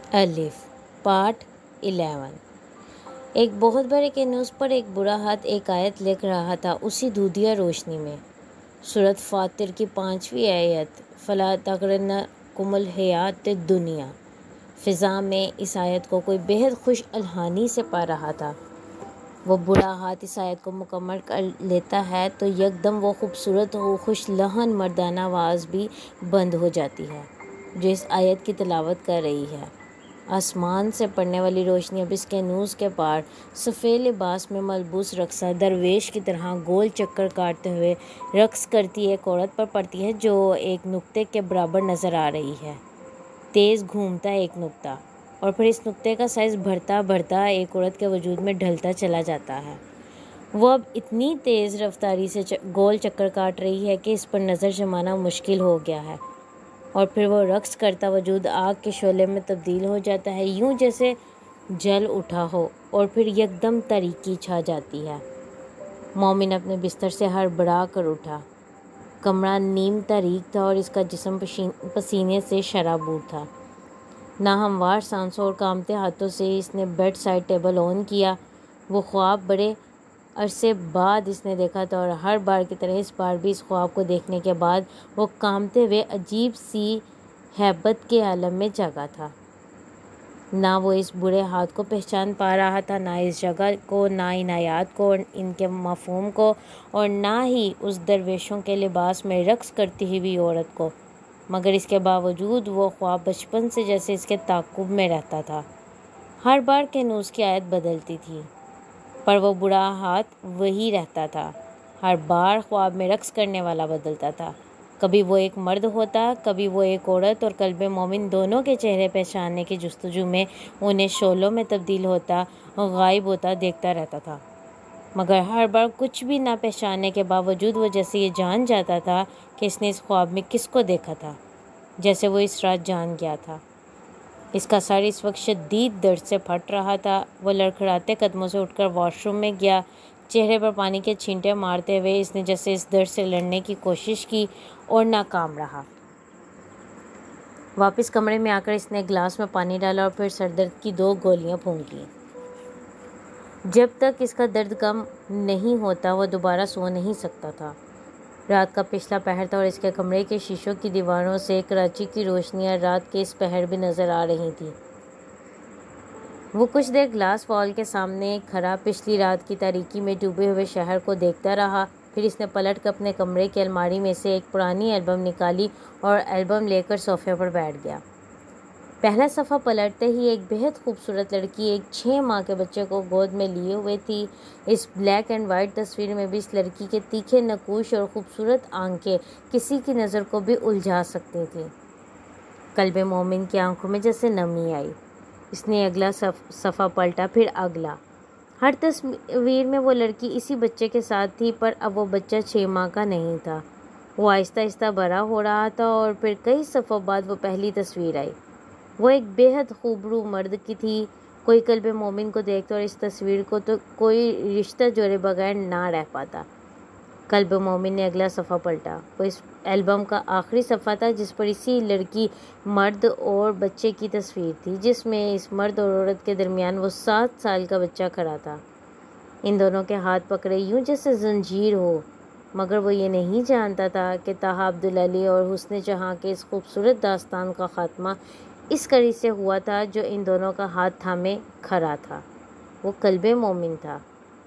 अलिफ पार्ट 11। एक बहुत बड़े कैनवस पर एक बुरा हाथ एक आयत लिख रहा था उसी दूधिया रोशनी में। सूरत फातिर की 5वीं आयत, फला तगरन्न कुमुल हयात दुनिया। फ़िज़ा में इस आयत को कोई बेहद खुश अलहानी से पा रहा था। वो बुरा हाथ इस आयत को मुकम्मल कर लेता है तो यकदम वो खूबसूरत और खुश लहन मर्दाना आवाज़ भी बंद हो जाती है जो इस आयत की तिलावत कर रही है। आसमान से पड़ने वाली रोशनी अब इसके नूस के पार सफ़ेद लिबास में मलबूस रक्सा दरवेश की तरह गोल चक्कर काटते हुए रक्स करती एक औरत पर पड़ती है जो एक नुक्ते के बराबर नज़र आ रही है। तेज़ घूमता एक नुक्ता और फिर इस नुक्ते का साइज़ बढ़ता बढ़ता एक औरत के वजूद में ढलता चला जाता है। वो अब इतनी तेज़ रफ्तारी से गोल चक्कर काट रही है कि इस पर नज़र जमाना मुश्किल हो गया है और फिर वो रक्स करता वजूद आग के शोले में तब्दील हो जाता है, यूं जैसे जल उठा हो और फिर यकदम तारीकी छा जाती है। मोमिन अपने बिस्तर से हड़बड़ा कर उठा। कमरा नीम तारीक था और इसका जिस्म पसीने से शराबूर था। नाहमवार सांसों और कांपते हाथों से इसने बेड साइड टेबल ऑन किया। वो ख्वाब बड़े अरसे बाद इसने देखा था और हर बार की तरह इस बार भी इस ख्वाब को देखने के बाद वो कांपते हुए अजीब सी हैबत के आलम में जगा था। ना वो इस बुरे हाथ को पहचान पा रहा था, ना इस जगह को, ना इन आयात को और इनके मफहूम को, और ना ही उस दरवेशों के लिबास में रक्स करती हुई औरत को। मगर इसके बावजूद वो ख्वाब बचपन से जैसे इसके ताक़ुब में रहता था। हर बार कैनूस की आयत बदलती थी पर वो बुरा हाथ वही रहता था। हर बार ख्वाब में रक्स करने वाला बदलता था। कभी वो एक मर्द होता, कभी वो एक औरत, और कल्बे मोमिन दोनों के चेहरे पहचानने की जुस्तजू में उन्हें शोलों में तब्दील होता और गायब होता देखता रहता था। मगर हर बार कुछ भी ना पहचानने के बावजूद वो जैसे ये जान जाता था कि इसने इस ख्वाब में किसको देखा था, जैसे वो इस रात जान गया था। इसका सर इस वक्त शदीद दर्द से फट रहा था। वो लड़खड़ाते कदमों से उठकर वॉशरूम में गया। चेहरे पर पानी के छींटे मारते हुए इसने जैसे इस दर्द से लड़ने की कोशिश की और नाकाम रहा। वापस कमरे में आकर इसने गिलास में पानी डाला और फिर सरदर्द की 2 गोलियां फूंक लीं। जब तक इसका दर्द कम नहीं होता वो दोबारा सो नहीं सकता था। रात का पिछला पहर था और इसके कमरे के शीशों की दीवारों से कराची की रोशनियां रात के इस पहर भी नज़र आ रही थी। वो कुछ देर ग्लास वॉल के सामने खड़ा पिछली रात की तारीकी में डूबे हुए शहर को देखता रहा। फिर इसने पलट कर अपने कमरे की अलमारी में से एक पुरानी एल्बम निकाली और एल्बम लेकर सोफे पर बैठ गया। पहला सफ़ा पलटते ही एक बेहद खूबसूरत लड़की एक 6 माह के बच्चे को गोद में लिए हुए थी। इस ब्लैक एंड वाइट तस्वीर में भी इस लड़की के तीखे नकूश और ख़ूबसूरत आंखें किसी की नज़र को भी उलझा सकती थी। कल्बे मोमिन की आंखों में जैसे नमी आई। इसने अगला सफ़ा पलटा, फिर अगला। हर तस्वीर में वो लड़की इसी बच्चे के साथ थी, पर अब वो बच्चा 6 माह का नहीं था। वो आहिस्ता आहिस्ता बड़ा हो रहा था और फिर कई सफ़ों बाद वो पहली तस्वीर आई। वो एक बेहद खूबरू मर्द की थी। कोई कल्बे मोमिन को देखता और इस तस्वीर को तो कोई रिश्ता जोड़े बगैर ना रह पाता। कल्बे मोमिन ने अगला सफ़ा पलटा। वो इस एल्बम का आखिरी सफ़ा था जिस पर इसी लड़की, मर्द और बच्चे की तस्वीर थी, जिसमें इस मर्द और औरत के दरमियान वो 7 साल का बच्चा खड़ा था, इन दोनों के हाथ पकड़े यूं जैसे जंजीर हो। मगर वो ये नहीं जानता था कि ताहा अब्दुल अली और हुस्न जहाँ के इस खूबसूरत दास्तान का ख़ात्मा इस कड़ी से हुआ था जो इन दोनों का हाथ थामे खड़ा था। वो कल्बे मोमिन था,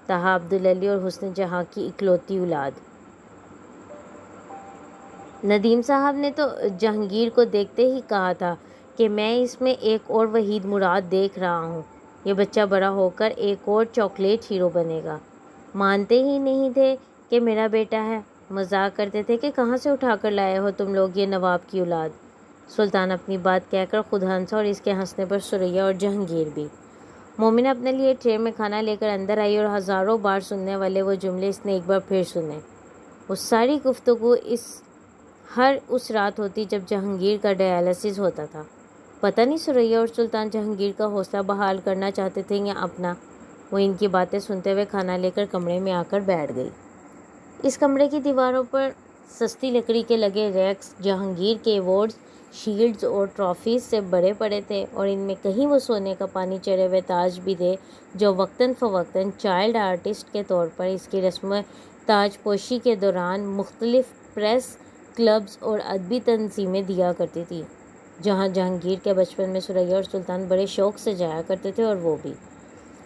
ताहा अब्दुल अली और हुस्न जहाँ की इकलौती औलाद। नदीम साहब ने तो जहांगीर को देखते ही कहा था कि मैं इसमें एक और वहीद मुराद देख रहा हूँ। ये बच्चा बड़ा होकर एक और चॉकलेट हीरो बनेगा। मानते ही नहीं थे कि मेरा बेटा है। मजाक करते थे कि कहाँ से उठा कर लाए हो तुम लोग ये नवाब की औलाद। सुल्तान अपनी बात कहकर खुद हंसा और इसके हंसने पर सुरैया और जहांगीर भी। मोमिना अपने लिए ट्रे में खाना लेकर अंदर आई और हज़ारों बार सुनने वाले वो जुमले इसने एक बार फिर सुने। वो सारी गुफ्तगू हर उस रात होती जब जहांगीर का डायलिसिस होता था। पता नहीं सुरैया और सुल्तान जहांगीर का हौसला बहाल करना चाहते थे या अपना। वो इनकी बातें सुनते हुए खाना लेकर कमरे में आकर बैठ गई। इस कमरे की दीवारों पर सस्ती लकड़ी के लगे रैक्स जहांगीर के अवार्ड्स शील्ड्स और ट्रॉफीज से भरे पड़े थे और इनमें कहीं वो सोने का पानी चढ़े हुए ताज भी थे जो वक्तन फ़वक्तन चाइल्ड आर्टिस्ट के तौर पर इसकी रस्म ताजपोशी के दौरान मुख्तलिफ प्रेस क्लब्स और अदबी तंजीमें दिया करती थी, जहाँ जहांगीर के बचपन में सुरैया और सुल्तान बड़े शौक़ से जाया करते थे और वो भी।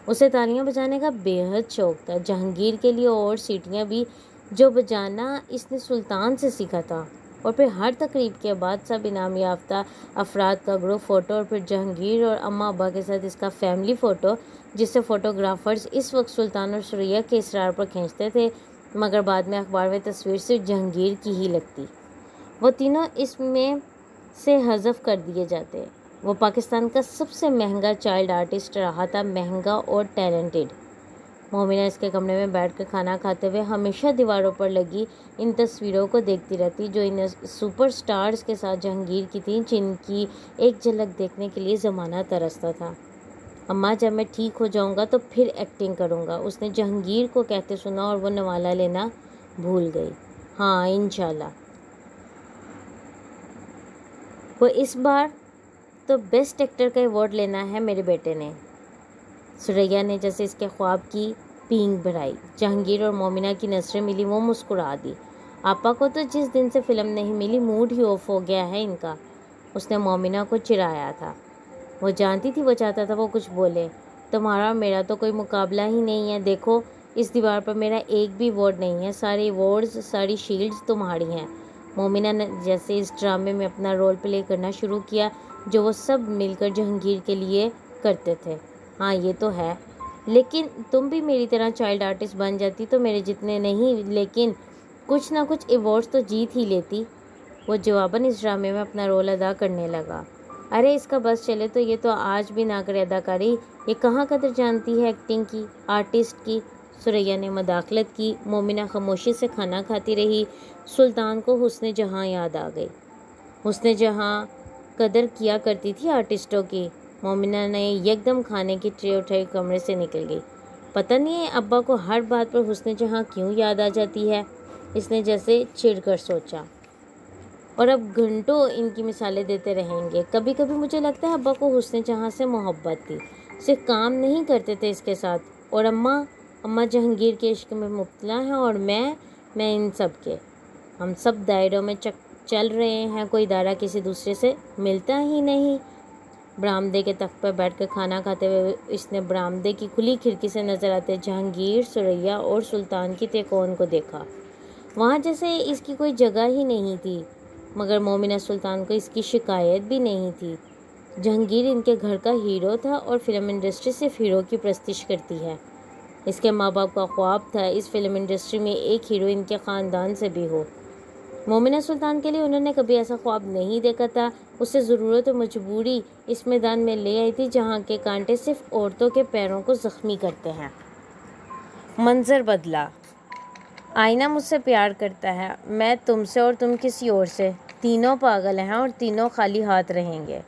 उसे तालियां बजाने का बेहद शौक़ था। जहांगीर के लिए और सीटियां भी जो बजाना इसने सुल्तान से सीखा था। और फिर हर तकरीब के बाद सब इनाम याफ्ता अफराद का ग्रुप फ़ोटो और फिर जहांगीर और अम्मा अब्बा के साथ इसका फैमिली फ़ोटो, जिससे फ़ोटोग्राफ़र्स इस वक्त सुल्तान और सुरैया के इसरार पर खींचते थे, मगर बाद में अखबार में तस्वीर सिर्फ जहांगीर की ही लगती। वो तीनों इसमें से हज़फ कर दिए जाते। वो पाकिस्तान का सबसे महंगा चाइल्ड आर्टिस्ट रहा था, महंगा और टैलेंटेड। मोमिना इसके कमरे में बैठकर खाना खाते हुए हमेशा दीवारों पर लगी इन तस्वीरों को देखती रहती, जो इन सुपरस्टार्स के साथ जहांगीर की थी, जिनकी एक झलक देखने के लिए ज़माना तरसता था। अम्मा, जब मैं ठीक हो जाऊंगा तो फिर एक्टिंग करूंगा, उसने जहांगीर को कहते सुना और वो नवाला लेना भूल गई। हाँ, इंशाल्लाह। वो इस बार तो बेस्ट एक्टर का अवार्ड लेना है मेरे बेटे ने। सुरैया ने जैसे इसके ख्वाब की पींग भराई। जहांगीर और मोमिना की नज़रें मिली, वो मुस्कुरा दी। आपा को तो जिस दिन से फिल्म नहीं मिली मूड ही ऑफ हो गया है इनका, उसने मोमिना को चिढ़ाया था। वो जानती थी वो चाहता था वो कुछ बोले। तुम्हारा और मेरा तो कोई मुकाबला ही नहीं है, देखो इस दीवार पर मेरा एक भी अवार्ड नहीं है, सारे अवार्ड्स सारी शील्ड्स तुम्हारी हैं। मोमिना ने जैसे इस ड्रामे में अपना रोल प्ले करना शुरू किया जो वो सब मिलकर जहांगीर के लिए करते थे। हाँ, ये तो है, लेकिन तुम भी मेरी तरह चाइल्ड आर्टिस्ट बन जाती तो मेरे जितने नहीं, लेकिन कुछ ना कुछ अवार्ड्स तो जीत ही लेती। वो जवाबन इस ड्रामे में अपना रोल अदा करने लगा। अरे इसका बस चले तो ये तो आज भी ना करे अदाकारी, ये कहाँ कदर जानती है एक्टिंग की, आर्टिस्ट की। सुरैया ने मदाखलत की। मोमिना खामोशी से खाना खाती रही। सुल्तान को हुस्न जहाँ याद आ गई। हुस्न जहाँ कदर किया करती थी आर्टिस्टों की। मोमिना ने एकदम खाने की ट्रे उठाई, कमरे से निकल गई। पता नहीं है अब्बा को हर बात पर हुस्न जहाँ क्यों याद आ जाती है, इसने जैसे चिढ़कर सोचा। और अब घंटों इनकी मिसालें देते रहेंगे। कभी कभी मुझे लगता है अब्बा को हुस्न जहाँ से मोहब्बत थी, सिर्फ काम नहीं करते थे इसके साथ। और अम्मा जहांगीर के इश्क में मुब्तला हैं और मैं इन सब के। हम सब दायरों में चल रहे हैं, कोई दायरा किसी दूसरे से मिलता ही नहीं। बरामदे के तख्त पर बैठकर खाना खाते हुए इसने बरामदे की खुली खिड़की से नजर आते जहांगीर, सुरैया और सुल्तान की तेकोन को देखा। वहाँ जैसे इसकी कोई जगह ही नहीं थी, मगर मोमिना सुल्तान को इसकी शिकायत भी नहीं थी। जहांगीर इनके घर का हीरो था और फिल्म इंडस्ट्री सिर्फ हीरो की प्रस्तिश करती है। इसके माँ बाप का ख्वाब था इस फिल्म इंडस्ट्री में एक हीरो इनके ख़ानदान से भी हो। मोमिना सुल्तान के लिए उन्होंने कभी ऐसा ख्वाब नहीं देखा था। उसे ज़रूरत और मजबूरी इस मैदान में ले आई थी जहाँ के कांटे सिर्फ औरतों के पैरों को ज़ख्मी करते हैं। मंजर बदला। आईना मुझसे प्यार करता है, मैं तुमसे और तुम किसी और से। तीनों पागल हैं और तीनों खाली हाथ रहेंगे।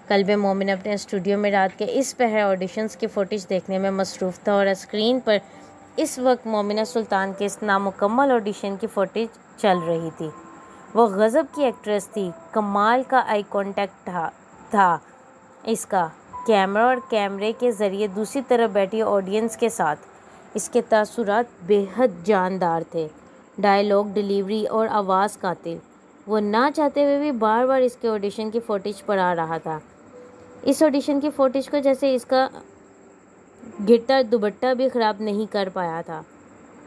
कल्ब मोमिन अपने स्टूडियो में रात के इस पहर ऑडिशंस की फुटेज देखने में मसरूफ़ था और स्क्रीन पर इस वक्त मोमिना सुल्तान के इस नामुकम्मल ऑडिशन की फुटेज चल रही थी। वो गज़ब की एक्ट्रेस थी, कमाल का आई कांटेक्ट था इसका कैमरा और कैमरे के ज़रिए दूसरी तरफ बैठी ऑडियंस के साथ। इसके तासुरात बेहद जानदार थे, डायलॉग डिलीवरी और आवाज़ कातिल। वो ना चाहते हुए भी बार बार इसके ऑडिशन की फुटेज पर आ रहा था। इस ऑडिशन की फुटेज को जैसे इसका गिरता दुपट्टा भी ख़राब नहीं कर पाया था।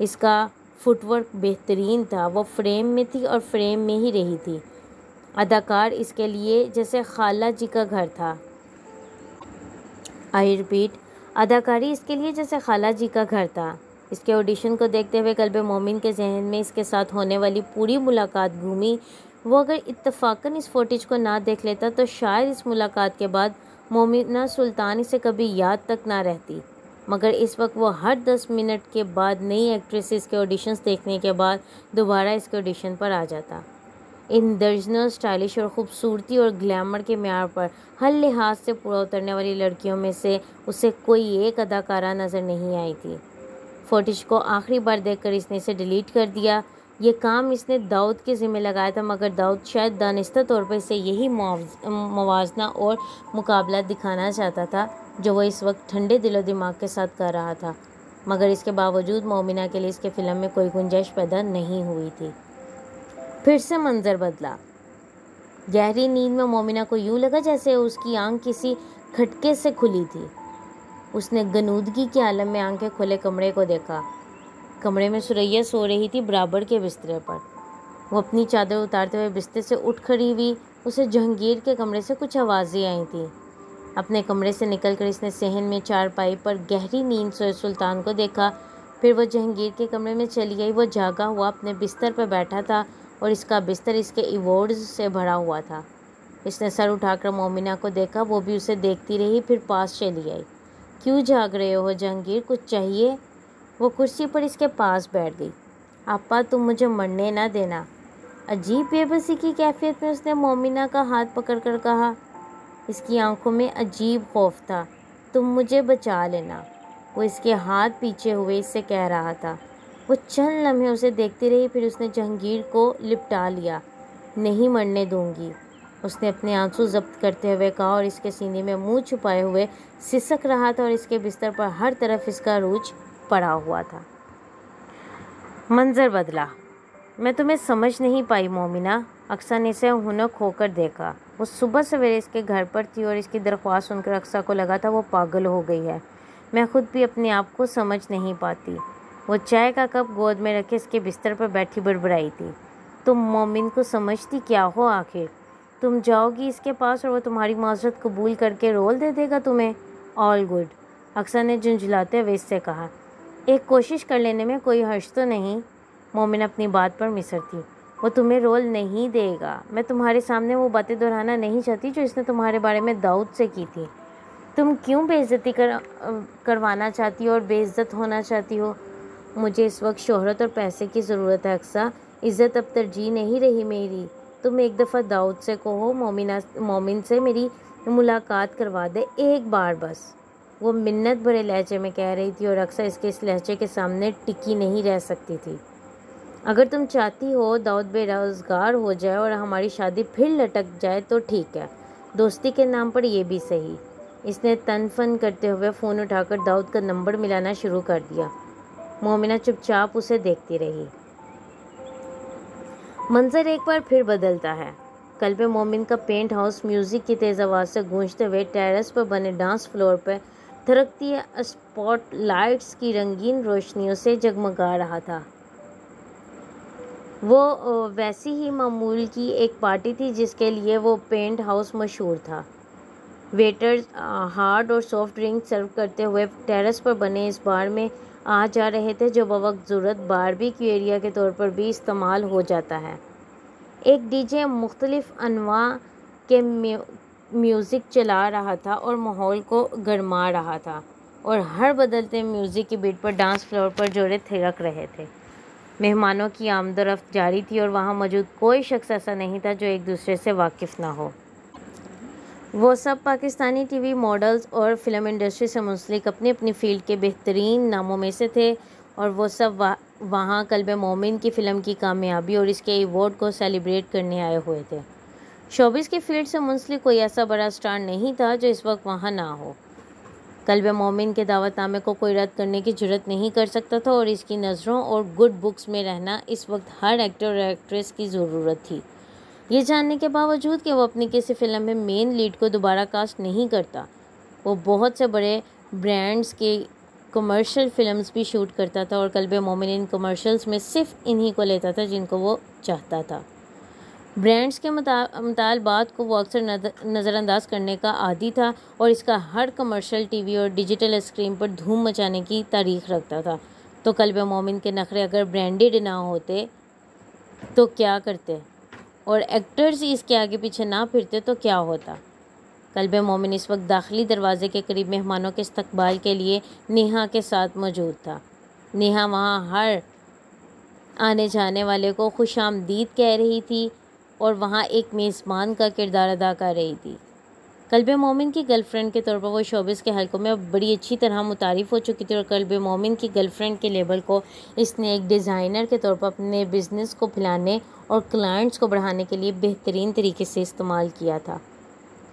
इसका फुटवर्क बेहतरीन था, वो फ्रेम में थी और फ्रेम में ही रही थी। अदाकार इसके लिए जैसे खाला जी का घर था। आई रिपीट, अदाकारी इसके लिए जैसे खाला जी का घर था। इसके ऑडिशन को देखते हुए कल्ब मोमिन के जहन में इसके साथ होने वाली पूरी मुलाकात घूमी। वो अगर इत्तफाकन इस फुटेज को ना देख लेता तो शायद इस मुलाकात के बाद मोमिना सुल्तान इसे कभी याद तक ना रहती, मगर इस वक्त वो हर 10 मिनट के बाद नई एक्ट्रेसेस के ऑडिशंस देखने के बाद दोबारा इसके ऑडिशन पर आ जाता। इन दर्जनों स्टाइलिश और ख़ूबसूरती और ग्लैमर के म्यार पर हर लिहाज से पूरा उतरने वाली लड़कियों में से उसे कोई एक अदाकारा नज़र नहीं आई थी। फुटेज को आखिरी बार देखकर इसने इसे डिलीट कर दिया। ये काम इसने दाऊद के ज़िम्मे लगाया था, मगर दाऊद शायद दानिस्ता तौर पर इसे यही मवाजना और मुकाबला दिखाना चाहता था जो वो इस वक्त ठंडे दिलो दिमाग के साथ कर रहा था। मगर इसके बावजूद मोमिना के लिए इसके फ़िल्म में कोई गुंजाइश पैदा नहीं हुई थी। फिर से मंजर बदला। गहरी नींद में मोमिना को यूँ लगा जैसे उसकी आंख किसी खटके से खुली थी। उसने गनूदगी के आलम में आंखें खुले कमरे को देखा। कमरे में सुरैया सो रही थी बराबर के बिस्तरे पर। वो अपनी चादर उतारते हुए बिस्तर से उठ खड़ी हुई। उसे जहांगीर के कमरे से कुछ आवाज़ें आई थीं। अपने कमरे से निकलकर इसने सहन में चारपाई पर गहरी नींद सोए सुल्तान को देखा। फिर वो जहांगीर के कमरे में चली आई। वो जागा हुआ अपने बिस्तर पर बैठा था और इसका बिस्तर इसके इवोर्ड्स से भरा हुआ था। इसने सर उठाकर मोमिना को देखा। वो भी उसे देखती रही, फिर पास चली आई। क्यों जाग रहे हो जहांगीर, कुछ चाहिए? वो कुर्सी पर इसके पास बैठ गई। आपा, तुम मुझे मरने ना देना। अजीब बेबसी की कैफियत में उसने मोमिना का हाथ पकड़कर कहा। इसकी आंखों में अजीब खौफ था। तुम मुझे बचा लेना, वो इसके हाथ पीछे हुए इससे कह रहा था। वो चंद लम्हे उसे देखती रही, फिर उसने जहांगीर को लिपटा लिया। नहीं मरने दूंगी, उसने अपने आंसू जब्त करते हुए कहा और इसके सीने में मुंह छुपाए हुए सिसक रहा था और इसके बिस्तर पर हर तरफ इसका रूज पड़ा हुआ था। मंजर बदला। मैं तुम्हें समझ नहीं पाई मोमिना, अक्सा ने इसे हुनक होकर देखा। वो सुबह सवेरे इसके घर पर थी और इसकी दरख्वास्त सुनकर अक्सा को लगा था वो पागल हो गई है। मैं खुद भी अपने आप को समझ नहीं पाती। वो चाय का कप गोद में रखे इसके बिस्तर पर बैठी बड़बड़ाई थी। तुम मोमिन को समझती क्या हो आखिर? तुम जाओगी इसके पास और वो तुम्हारी माजरत कबूल करके रोल दे देगा तुम्हें। ऑल गुड, अक्सा ने झुंझलाते हुए इससे कहा। एक कोशिश कर लेने में कोई हर्ज तो नहीं। मोमिन अपनी बात पर मिसर थी। वो तुम्हें रोल नहीं देगा। मैं तुम्हारे सामने वो बातें दोहराना नहीं चाहती जो इसने तुम्हारे बारे में दाऊद से की थी। तुम क्यों बेइज्जती करवाना चाहती हो और बेइज्जत होना चाहती हो? मुझे इस वक्त शोहरत और पैसे की ज़रूरत है अक्सा। इज़्ज़त अब तरजीह नहीं रही मेरी। तुम एक दफ़ा दाऊद से कहो मोमिन से मेरी मुलाकात करवा दे, एक बार बस। वो मिन्नत भरे लहजे में कह रही थी और अक्सर इसके इस लहजे के सामने टिकी नहीं रह सकती थी। अगर तुम चाहती हो दाऊद बेरोज़गार हो जाए और हमारी शादी फिर लटक जाए तो ठीक है, दोस्ती के नाम पर यह भी सही। इसने तन फन करते हुए फ़ोन उठाकर दाऊद का नंबर मिलाना शुरू कर दिया। मोमिना चुपचाप उसे देखती रही। मंजर एक बार फिर बदलता है। कल पे मोमिन का पेंट हाउस म्यूज़िक की तेज़ आवाज़ से गूंजते हुए टेरेस पर बने डांस फ्लोर पर थरकती स्पॉट लाइट्स की रंगीन रोशनियों से जगमगा रहा था। वो वैसी ही मामूल की एक पार्टी थी जिसके लिए वो पेंट हाउस मशहूर था। वेटर्स हार्ड और सॉफ्ट ड्रिंक सर्व करते हुए टेरेस पर बने इस बार में आ जा रहे थे, जो बवक्त ज़रूरत बारबेक्यू एरिया के तौर पर भी इस्तेमाल हो जाता है। एक डीजे मुख्तलिफ अनवा के म्यूज़िक चला रहा था और माहौल को गरमा रहा था, और हर बदलते म्यूज़िक की बीट पर डांस फ्लोर पर जोड़े थिरक रहे थे। मेहमानों की आमदोरफ्त जारी थी और वहाँ मौजूद कोई शख्स ऐसा नहीं था जो एक दूसरे से वाकिफ़ ना हो। वो सब पाकिस्तानी टीवी मॉडल्स और फिल्म इंडस्ट्री से मुंसलिक अपनी अपनी फ़ील्ड के बेहतरीन नामों में से थे, और वो सब वहाँ कल्बे मोमिन की फ़िल्म की कामयाबी और इसके अवार्ड को सेलिब्रेट करने आए हुए थे। शोबिस की फील्ड से मुंसलिक कोई ऐसा बड़ा स्टार नहीं था जो इस वक्त वहाँ ना हो। कल्बे मोमिन के दावतनामे को कोई रद्द करने की जुर्रत नहीं कर सकता था, और इसकी नज़रों और गुड बुक्स में रहना इस वक्त हर एक्टर और एक्ट्रेस की ज़रूरत थी। ये जानने के बावजूद कि वो अपनी किसी फ़िल्म में मेन लीड को दोबारा कास्ट नहीं करता, वो बहुत से बड़े ब्रांड्स के कमर्शियल फिल्म्स भी शूट करता था, और कल्बे मोमिन इन कमर्शियल्स में सिर्फ इन्हीं को लेता था जिनको वो चाहता था। ब्रांड्स के मुतालबात को वो अक्सर नज़रअंदाज करने का आदी था, और इसका हर कमर्शियल टीवी और डिजिटल स्क्रीन पर धूम मचाने की तारीख रखता था। तो कल्बे मोमिन के नखरे अगर ब्रांडेड ना होते तो क्या करते, और एक्टर्स इसके आगे पीछे ना फिरते तो क्या होता। कल्बे मोमिन इस वक्त दाखिली दरवाजे के करीब मेहमानों के इस्तकबाल के लिए नेहा के साथ मौजूद था। नेहा वहाँ हर आने जाने वाले को खुशामदीद कह रही थी और वहाँ एक मेज़बान का किरदार अदा कर रही थी। कल्ब मोमिन की गर्लफ्रेंड के तौर पर वो शोबिस के हलकों में बड़ी अच्छी तरह मुतारिफ हो चुकी थी और कल्ब मोमिन की गर्लफ्रेंड के लेबल को इसने एक डिज़ाइनर के तौर पर अपने बिजनेस को फैलाने और क्लाइंट्स को बढ़ाने के लिए बेहतरीन तरीके से इस्तेमाल किया था।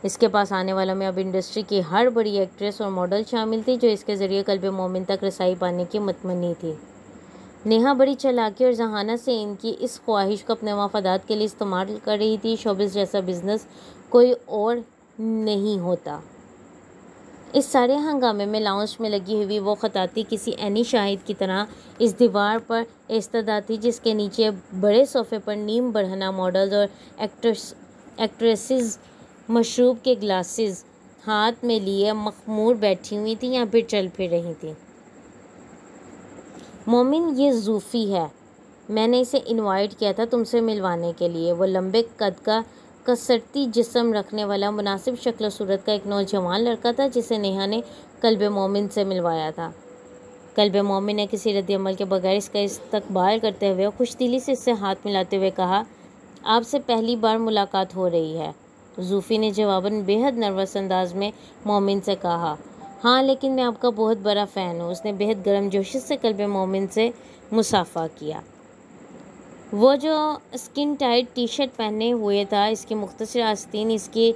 इसके पास आने वालों में अब इंडस्ट्री की हर बड़ी एक्ट्रेस और मॉडल शामिल थी जो इसके ज़रिए कल्ब मोमिन तक रसाई पाने की मुतमन्नी थी। नेहा बड़ी चालाकी और जहानत से इनकी इस ख्वाहिश को अपने मफादात के लिए इस्तेमाल कर रही थी। शोबिस जैसा बिजनेस कोई और नहीं होता। इस सारे हंगामे में लाउंज में लगी हुई वो खताती किसी एनी शाहिद की तरह इस दीवार पर इस्तदा थी जिसके नीचे बड़े सोफे पर नीम बढ़ना मॉडल्स और एक्ट्रेसेस मशरूब के ग्लासेस हाथ में लिए मखमूर बैठी हुई थी या फिर चल फिर रही थी। मोमिन, ये ज़ूफ़ी है, मैंने इसे इनवाइट किया था तुमसे मिलवाने के लिए। वो लंबे कद का कसरती जिस्म रखने वाला मुनासिब शक्ल सूरत का एक नौजवान लड़का था जिसे नेहा ने कल्ब मोमिन से मिलवाया था। कल्ब मोमिन ने किसी रद्द-ए-अमल के बगैर इसका इस्तकबाल करते हुए और खुशदिली से इससे हाथ मिलाते हुए कहा, आपसे पहली बार मुलाकात हो रही है। ज़ूफ़ी ने जवाबन बेहद नर्वस अंदाज में मोमिन से कहा, हाँ लेकिन मैं आपका बहुत बड़ा फ़ैन हूँ। उसने बेहद गर्मजोशी से कल्ब मोमिन से मुसाफ़ा किया। वो जो स्किन टाइट टी शर्ट पहने हुए था, इसकी मुख्तसर आस्तीन इसकी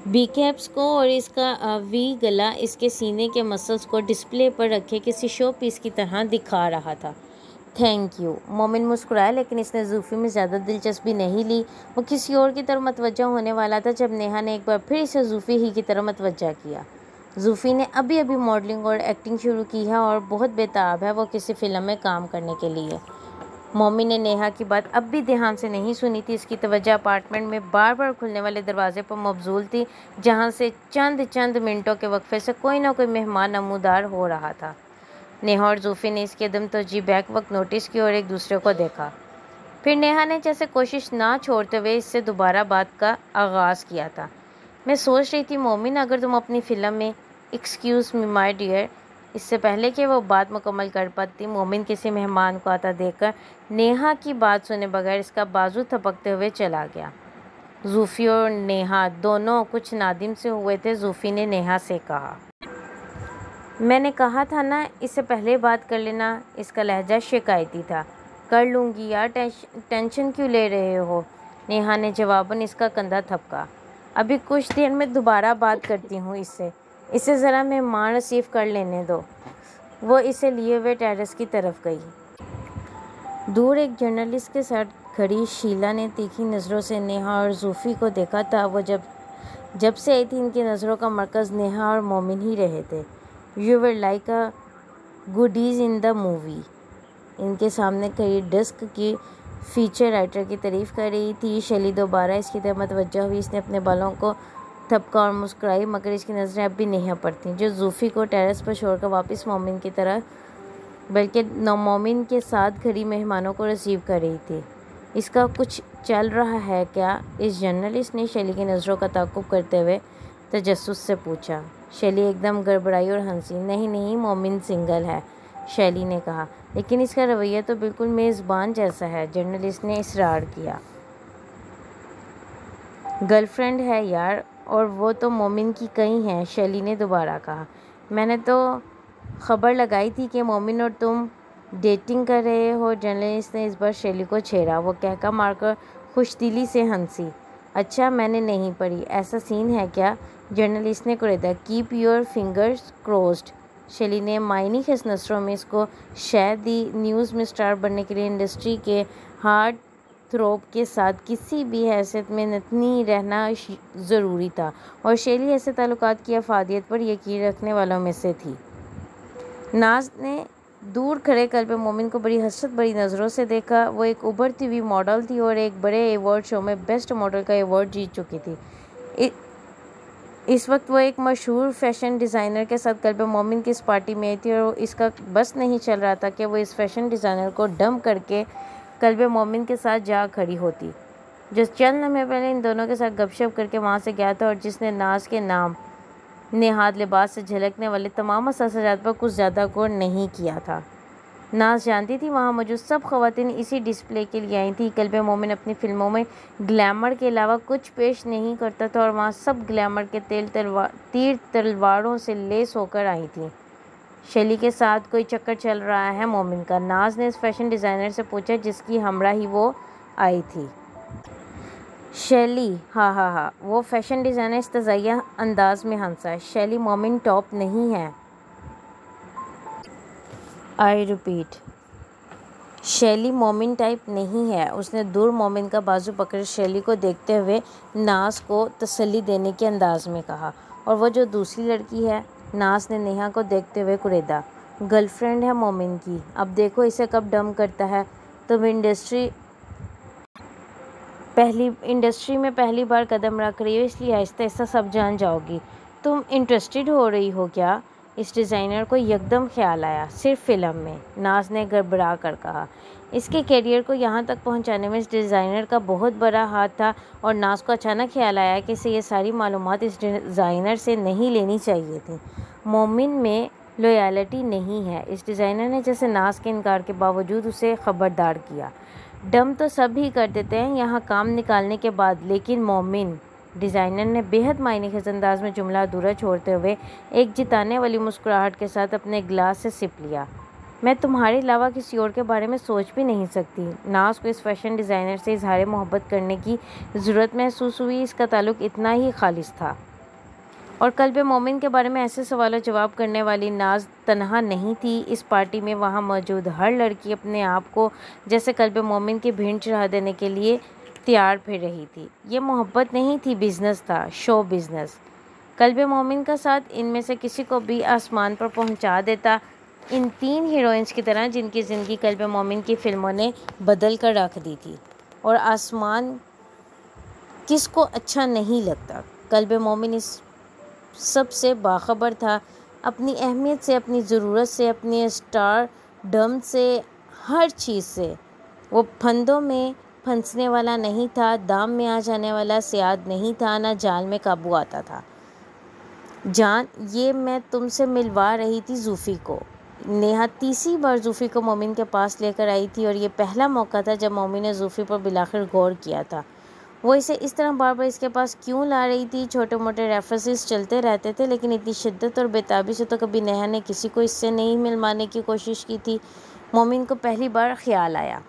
बीकैप्स को और इसका वी गला इसके सीने के मसल्स को डिस्प्ले पर रखे किसी शो पीस की तरह दिखा रहा था। Thank you. मोमिन मुस्कुराया लेकिन इसने ज़ूफ़ी में ज़्यादा दिलचस्पी नहीं ली। वो किसी और की तरफ मतवज्जा होने वाला था जब नेहा ने एक बार फिर इसे ज़ूफ़ी ही की तरफ मतवज्जा किया। ज़ूफ़ी ने अभी अभी मॉडलिंग और एक्टिंग शुरू की है और बहुत बेताब है वो किसी फ़िल्म में काम करने के लिए। मोमिन ने नेहा की बात अब भी ध्यान से नहीं सुनी थी। इसकी तवज्जो अपार्टमेंट में बार बार खुलने वाले दरवाजे पर मबजूल थी जहां से चंद मिनटों के वक्फे से कोई ना कोई मेहमान नमूदार हो रहा था। नेहा और ज़ूफ़ी ने इसके दम तोजी बैक वक्त नोटिस की और एक दूसरे को देखा। फिर नेहा ने जैसे कोशिश ना छोड़ते हुए इससे दोबारा बात का आगाज़ किया था। मैं सोच रही थी मोमिन, अगर तुम अपनी फ़िल्म में एक्सक्यूज़ मी माय डियर। इससे पहले कि वो बात मुकम्मल कर पाती, मोमिन किसी मेहमान को आता देखकर नेहा की बात सुने बगैर इसका बाजू थपकते हुए चला गया। ज़ूफ़ी और नेहा दोनों कुछ नादिम से हुए थे। ज़ूफ़ी ने नेहा से कहा, मैंने कहा था ना इससे पहले बात कर लेना। इसका लहजा शिकायती था। कर लूँगी यार, टेंशन क्यों ले रहे हो? नेहा ने जवाबन इसका कंधा थपका। अभी कुछ देर में दोबारा बात करती हूँ इसे ज़रा मेहमान रिसीव कर लेने दो। वो इसे लिए हुए टेरेस की तरफ गई। दूर एक जर्नलिस्ट के साथ खड़ी शीला ने तीखी नज़रों से नेहा और ज़ूफ़ी को देखा था। वो जब से आई थी इनकी नज़रों का मरकज़ नेहा और मोमिन ही रहे थे। You were like a goodies in the movie. इनके सामने खड़ी डेस्क की फीचर राइटर की तारीफ़ कर रही थी। शैली दोबारा इसकी तरफ मतवज्जा हुई। इसने अपने बालों को थपका और मुस्कुराई मगर इसकी नज़रें अब भी नेहा पर थीं जो ज़ूफ़ी को टेरेस पर छोड़कर वापस मोमिन की तरह बल्कि मोमिन के साथ खड़ी मेहमानों को रिसीव कर रही थी। इसका कुछ चल रहा है क्या? इस जर्नलिस्ट ने शैली की नज़रों का ताक़ुब करते हुए तजस्सुस से पूछा। शैली एकदम गड़बड़ाई और हंसी। नहीं, मोमिन सिंगल है, शैली ने कहा। लेकिन इसका रवैया तो बिल्कुल मेज़बान जैसा है, जर्नलिस्ट ने इसरार किया। गर्लफ्रेंड है यार, और वो तो मोमिन की कई हैं, शैली ने दोबारा कहा। मैंने तो खबर लगाई थी कि मोमिन और तुम डेटिंग कर रहे हो। जर्नलिस्ट ने इस बार शैली को छेड़ा। वो कहका मारकर खुशदिली से हंसी। अच्छा, मैंने नहीं पढ़ी, ऐसा सीन है क्या? जर्नलिस्ट ने कुरेदा। Keep your fingers crossed. Shaili ने मायनी खिस नसरों में इसको शायद ही न्यूज़ में स्टार बनने के लिए इंडस्ट्री के हार्ट थ्रोब के साथ किसी भी हैसियत में नतनी रहना ज़रूरी था और शैली ऐसे ताल्लुकात की अफादियत पर यकीन रखने वालों में से थी। नाज ने दूर खड़े कल्ब मोमिन को बड़ी हसरत बड़ी नज़रों से देखा। वो एक उभरती हुई मॉडल थी और एक बड़े अवार्ड शो में बेस्ट मॉडल का अवार्ड जीत चुकी थी। इस वक्त वो एक मशहूर फैशन डिज़ाइनर के साथ कल्ब मोमिन की इस पार्टी में आई थी और इसका बस नहीं चल रहा था कि वो इस फैशन डिज़ाइनर को डंप करके कल्ब मोमिन के साथ जा खड़ी होती जो चंद लम्हे पहले इन दोनों के साथ गपशप करके वहाँ से गया था और जिसने नाज के नाम नेहाद लिबास से झलकने वाले तमाम सजात पर कुछ ज़्यादा गौर नहीं किया था। नाज जानती थी वहाँ मौजूद सब ख़वातीन इसी डिस्प्ले के लिए आई थी। कल्बे मोमिन अपनी फ़िल्मों में ग्लैमर के अलावा कुछ पेश नहीं करता था और वहाँ सब ग्लैमर के तीर तलवारों से लेस होकर आई थी। शैली के साथ कोई चक्कर चल रहा है मोमिन का? नाज ने इस फैशन डिज़ाइनर से पूछा जिसकी हमरा ही वो आई थी। शैली, हाँ, वो फैशन डिज़ाइनर इस्तज़ाइया अंदाज में हंसा। शैली मोमिन टॉप नहीं है। आई रिपीट, शैली मोमिन टाइप नहीं है। उसने दूर मोमिन का बाजू पकड़ शैली को देखते हुए नाज को तसल्ली देने के अंदाज में कहा। और वो जो दूसरी लड़की है? नाज ने नेहा को देखते हुए कुरेदा। गर्लफ्रेंड है मोमिन की। अब देखो इसे कब डम करता है। तुम इंडस्ट्री में पहली बार कदम रख रही हो, इसलिए आहिस्ता आहिस्ता सब जान जाओगी। तुम इंटरेस्टेड हो रही हो क्या? इस डिज़ाइनर को यकदम ख्याल आया। सिर्फ फिल्म में? नाज ने गड़बड़ा कर कहा। इसके करियर को यहाँ तक पहुँचाने में इस डिज़ाइनर का बहुत बड़ा हाथ था और नाज को अचानक ख्याल आया कि इसे ये सारी मालूमात इस डिज़ाइनर से नहीं लेनी चाहिए थी। मोमिन में लॉयल्टी नहीं है। इस डिज़ाइनर ने जैसे नाज के इनकार के बावजूद उसे खबरदार किया। डम तो सब ही कर देते हैं यहाँ काम निकालने के बाद, लेकिन मोमिन? डिज़ाइनर ने बेहद मायनेखेज़ अंदाज में जुमला अधूरा छोड़ते हुए एक जिताने वाली मुस्कुराहट के साथ अपने गिलास से सिप लिया। मैं तुम्हारे अलावा किसी और के बारे में सोच भी नहीं सकती। नाज को इस फैशन डिज़ाइनर से इजहार मोहब्बत करने की ज़रूरत महसूस हुई। इसका ताल्लुक इतना ही खालिस था। और कल्बे मोमिन के बारे में ऐसे सवालों जवाब करने वाली नाज तनहा नहीं थी। इस पार्टी में वहाँ मौजूद हर लड़की अपने आप को जैसे कल्बे मोमिन की भीड़ चढ़ा देने के लिए तैयार फिर रही थी। ये मोहब्बत नहीं थी, बिजनेस था, शो बिजनेस। कल्बे मोमिन का साथ इनमें से किसी को भी आसमान पर पहुंचा देता, इन 3 हीरोइंस की तरह जिनकी ज़िंदगी कल्बे मोमिन की फिल्मों ने बदल कर रख दी थी। और आसमान किसको अच्छा नहीं लगता? कल्बे मोमिन इस सब से बाखबर था, अपनी अहमियत से, अपनी ज़रूरत से, अपनी स्टारडम से, हर चीज़ से। वो फंदों में फंसने वाला नहीं था, दाम में आ जाने वाला सियाद नहीं था, ना जाल में काबू आता था। जान, ये मैं तुमसे मिलवा रही थी जूफ़ी को। नेहा तीसरी बार जूफ़ी को मोमिन के पास लेकर आई थी और ये पहला मौका था जब मोमिन ने जूफ़ी पर बिलाखिर गौर किया था। वो इसे इस तरह बार बार इसके पास क्यों ला रही थी? छोटे मोटे रेफरेंसेस चलते रहते थे, लेकिन इतनी शिद्दत और बेताबी से तो कभी नेहा ने किसी को इससे नहीं मिलवाने की कोशिश की थी। मोमिन को पहली बार ख्याल आया,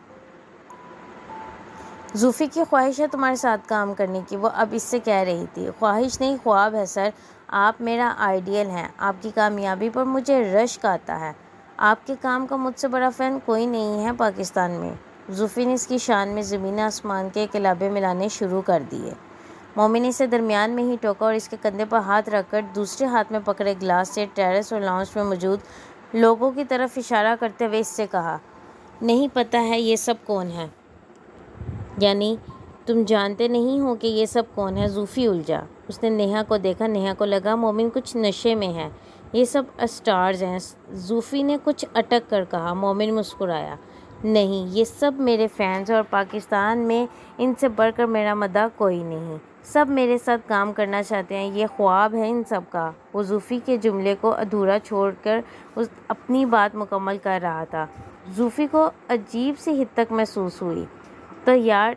जूफ़ी की ख्वाहिश है तुम्हारे साथ काम करने की। वो अब इससे कह रही थी। ख्वाहिश नहीं, ख्वाब है सर। आप मेरा आइडियल हैं। आपकी कामयाबी पर मुझे रश्क आता है। आपके काम का मुझसे बड़ा फ़ैन कोई नहीं है पाकिस्तान में। जूफ़ी ने इसकी शान में ज़मीन आसमान के किलाबे मिलाने शुरू कर दिए। मोमिन इसे दरमियान में ही टोका और इसके कंधे पर हाथ रखकर दूसरे हाथ में पकड़े गिलास से टेरेस और लाउंज में मौजूद लोगों की तरफ इशारा करते हुए इससे कहा, नहीं पता है ये सब कौन है? यानी तुम जानते नहीं हो कि ये सब कौन है? जूफ़ी उलझा। उसने नेहा को देखा। नेहा को लगा मोमिन कुछ नशे में है। ये सब स्टार्स हैं। जूफ़ी ने कुछ अटक कर कहा। मोमिन मुस्कुराया। नहीं, ये सब मेरे फैंस और पाकिस्तान में इनसे बढ़कर मेरा मदा कोई नहीं। सब मेरे साथ काम करना चाहते हैं। ये ख्वाब है इन सब का। वो जूफ़ी के जुमले को अधूरा छोड़कर अपनी बात मुकम्मल कर रहा था। जूफ़ी को अजीब सी हिचक महसूस हुई। तो यार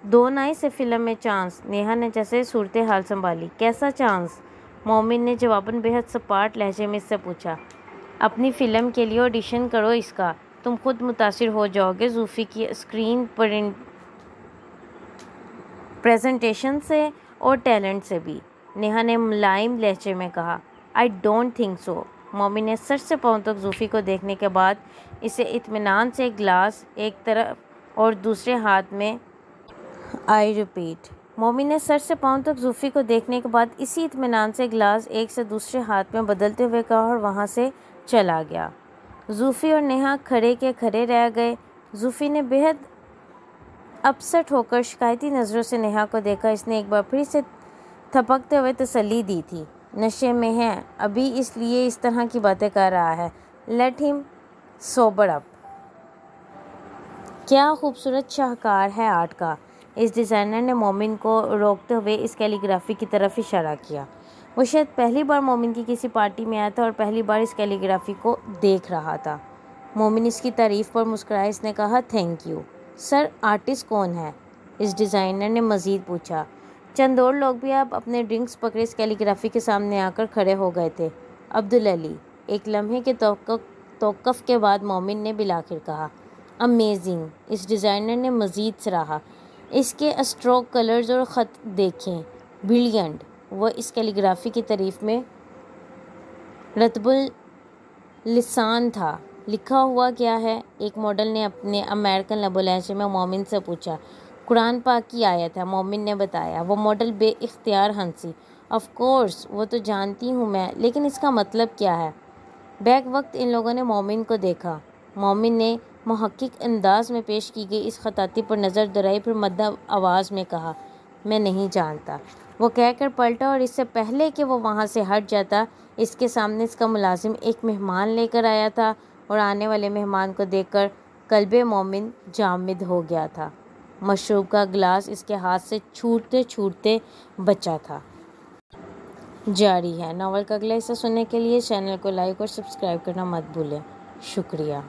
दो ना इसे फिल्म में चांस। नेहा ने जैसे सूरत हाल संभाली। कैसा चांस? मोमिन ने जवाबन बेहद सपाट लहजे में इससे पूछा। अपनी फ़िल्म के लिए ऑडिशन करो इसका, तुम खुद मुतासिर हो जाओगे जूफ़ी की स्क्रीन प्रेजेंटेशन से और टैलेंट से भी। नेहा ने मुलायम लहजे में कहा। I don't think so. मोमिन ने सर से पाँव तक जूफ़ी को देखने के बाद इसे इत्मीनान से गिलास एक तरफ और दूसरे हाथ में, आई रिपीट, मोमिन ने सर से पाँव तक जूफ़ी को देखने के बाद इसी इत्मीनान से गिलास एक से दूसरे हाथ में बदलते हुए कहा और वहाँ से चला गया। जूफ़ी और नेहा खड़े के खड़े रह गए। जूफ़ी ने बेहद अपसेट होकर शिकायती नज़रों से नेहा को देखा। इसने एक बार फिर से थपकते हुए तसल्ली दी थी। नशे में है अभी, इसलिए इस तरह की बातें कर रहा है। Let him sober up. क्या खूबसूरत शाहकार है आर्ट का। इस डिज़ाइनर ने मोमिन को रोकते हुए इस कैलीग्राफी की तरफ इशारा किया। वो शायद पहली बार मोमिन की किसी पार्टी में आया था और पहली बार इस कैलीग्राफी को देख रहा था। मोमिन इसकी तारीफ़ पर मुस्कुराया। इसने कहा, थैंक यू। सर, आर्टिस्ट कौन है? इस डिज़ाइनर ने मज़ीद पूछा। चंद और लोग भी अब अपने ड्रिंक्स पकड़े इस कैलीग्राफी के सामने आकर खड़े हो गए थे। अब्दुल अली। एक लम्हे के तौक़ुफ़ के बाद मोमिन ने बिलाखिर कहा, अमेजिंग। इस डिज़ाइनर ने मज़ीद सराहा। इसके स्ट्रोक, कलर्स और ख़त देखें, ब्रिलियंट। वह इस कैलीग्राफी की तारीफ़ में रतबुल लिसान था। लिखा हुआ क्या है? एक मॉडल ने अपने अमेरिकन लबो लहजे में मोमिन से पूछा। कुरान पाक की आयत है, मोमिन ने बताया। वो मॉडल बेइख्तियार हंसी। ऑफ कोर्स, वो तो जानती हूँ मैं, लेकिन इसका मतलब क्या है? बैक वक्त इन लोगों ने मोमिन को देखा। मोमिन ने मुहक्किक अंदाज में पेश की गई इस खताती पर नज़र दौड़ाई, फिर मद्दम आवाज़ में कहा, मैं नहीं जानता। वो कहकर पलटा और इससे पहले कि वो वहाँ से हट जाता, इसके सामने इसका मुलाजिम एक मेहमान लेकर आया था और आने वाले मेहमान को देखकर कल्बे मोमिन जामिद हो गया था। मशरूब का गिलास इसके हाथ से छूटते छूटते बचा था। जारी है। नावल का अगला हिस्सा सुनने के लिए चैनल को लाइक और सब्सक्राइब करना मत भूलें। शुक्रिया।